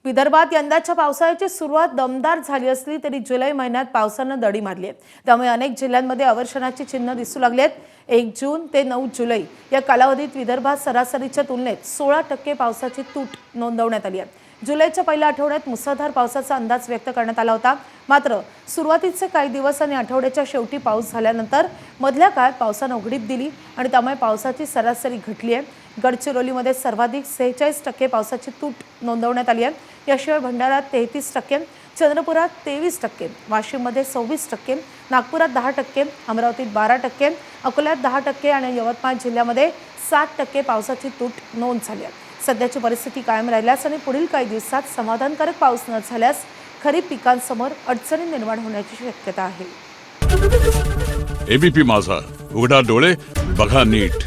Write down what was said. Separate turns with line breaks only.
विदर्भात यंदाच्या पावसाळ्याची सुरुवात दमदार झाली असली तरी जुलै महिन्यात पावसानं दडी मारली आहे। त्यामुळे अनेक जिल्ह्यांमध्ये अवर्षणाची चिन्ह दिसू लागली आहेत। 1 जून ते 9 जुलै या कालावधीत विदर्भात सरासरीच्या तुलनेत 16% पावसाची तूट नोंदवण्यात आली आहे। जुलैच्या पहिल्या आठवड्यात मुसळधार पावसाचा अंदाज व्यक्त करण्यात आला होता। मात्र सुरुवातीचे काही दिवस आणि आठवड्याच्या शेवटी पाऊस झाल्यानंतर मधल्या काळात पावसानं उघडीप दिली आणि त्यामुळे पावसाची सरासरी घटली आहे। गडचिरोलीमध्ये सर्वाधिक 46% पावसाची तूट नोंदवण्यात आली आहे। याशिवाय भंडाऱ्यात 33%, चंद्रपुरात 23%, वाशिममध्ये 26%, नागपुरात 10%, अमरावतीत 12%, अकोल्यात 10% आणि यवतमाळ जिल्ह्यामध्ये 7% पावसाची तूट नोंद झाली आहे। सध्याची परिस्थिती कायम राहिल्यास आणि पुढील काही दिवसात समाधानकारक पाऊस न झाल्यास खरीप पिकांसमोर अडचणी निर्माण होण्याची शक्यता आहे।
एबीपी माझा, उघडा डोळे बघा नीट।